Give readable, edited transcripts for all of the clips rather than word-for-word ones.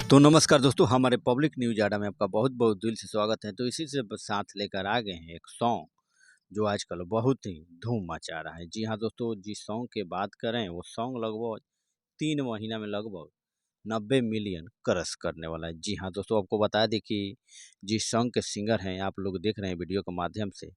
तो नमस्कार दोस्तों, हमारे पब्लिक न्यूज़ अड्डा में आपका बहुत बहुत दिल से स्वागत है। तो इसी से साथ लेकर आ गए हैं एक सॉन्ग जो आजकल बहुत ही धूम मचा रहा है। जी हाँ दोस्तों, जिस सॉन्ग की बात करें वो सॉन्ग लगभग 3 महीना में लगभग 90 मिलियन क्रॉस करने वाला है। जी हाँ दोस्तों, आपको बता दें कि जिस सॉन्ग के सिंगर हैं आप लोग देख रहे हैं वीडियो के माध्यम से,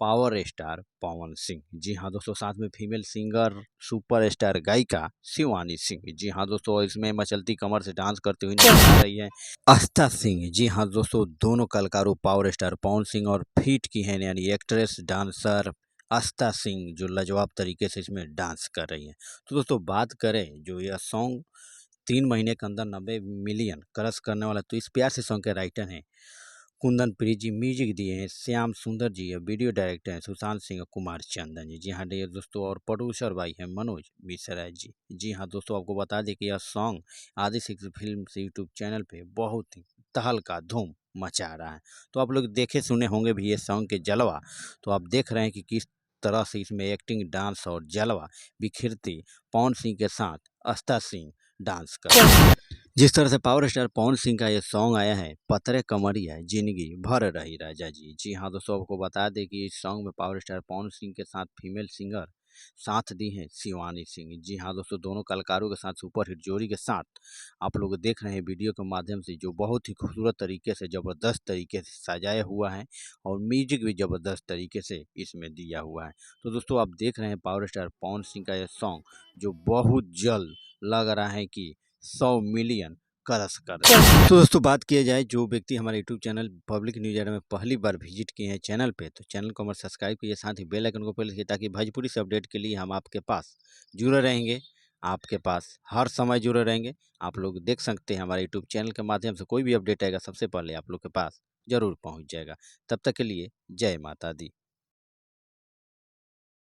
पावर स्टार पवन सिंह। जी हाँ दोस्तों, साथ में फीमेल सिंगर सुपर स्टार गायिका शिवानी सिंह। जी हाँ दोस्तों, इसमें मचलती कमर से डांस करते हुए नजर आ रही है आस्था सिंह। जी हाँ दोस्तों, दोनों कलाकारों पावर स्टार पवन सिंह और फीट की हैं यानी एक्ट्रेस डांसर आस्था सिंह जो लाजवाब तरीके से इसमें डांस कर रही हैं। तो दोस्तों बात करें जो यह सॉन्ग 3 महीने के अंदर 90 मिलियन क्रॉस करने वाला, तो इस प्यार से सॉन्ग के राइटर हैं कुंदन प्रीत जी, म्यूजिक दिए हैं श्याम सुंदर जी और वीडियो डायरेक्टर हैं सुशांत सिंह और कुमार चंदन जी। जी हाँ डियर दोस्तों, और प्रोड्यूसर भाई हैं मनोज मिश्रा जी। जी हाँ दोस्तों, आपको बता दें कि यह सॉन्ग आदि सिक्स फिल्म से यूट्यूब चैनल पे बहुत ही तहलका धूम मचा रहा है। तो आप लोग देखे सुने होंगे भी ये सॉन्ग के जलवा। तो आप देख रहे हैं कि किस तरह से इसमें एक्टिंग, डांस और जलवा बिखरती पवन सिंह के साथ आस्था सिंह डांस कर रहे हैं। जिस तरह से पावर स्टार पवन सिंह का ये सॉन्ग आया है, पतरे कमरिया जिंदगी भर रही राजा जी। जी हाँ दोस्तों, आपको बता दें कि इस सॉन्ग में पावर स्टार पवन सिंह के साथ फीमेल सिंगर साथ दी हैं शिवानी सिंह। जी हाँ दोस्तों, दोनों कलाकारों के साथ सुपरहिट जोड़ी के साथ आप लोग देख रहे हैं वीडियो के माध्यम से, जो बहुत ही खूबसूरत तरीके से ज़बरदस्त तरीके से सजाया हुआ है और म्यूजिक भी ज़बरदस्त तरीके से इसमें दिया हुआ है। तो दोस्तों आप देख रहे हैं पावर स्टार पवन सिंह का यह सॉन्ग जो बहुत जल्द लग रहा है कि 100 मिलियन क्रॉस कर रहे हैं। तो दोस्तों बात किया जाए जो व्यक्ति हमारे यूट्यूब चैनल पब्लिक न्यूज़ एड्डा में पहली बार विजिट किए हैं चैनल पे, तो चैनल को हमारे सब्सक्राइब कीजिए, साथ ही बेल आइकन को प्रेस कीजिए ताकि भोजपुरी से अपडेट के लिए हम आपके पास जुड़े रहेंगे, आपके पास हर समय जुड़े रहेंगे। आप लोग देख सकते हैं हमारे यूट्यूब चैनल के माध्यम से कोई भी अपडेट आएगा सबसे पहले आप लोग के पास जरूर पहुँच जाएगा। तब तक के लिए जय माता दी।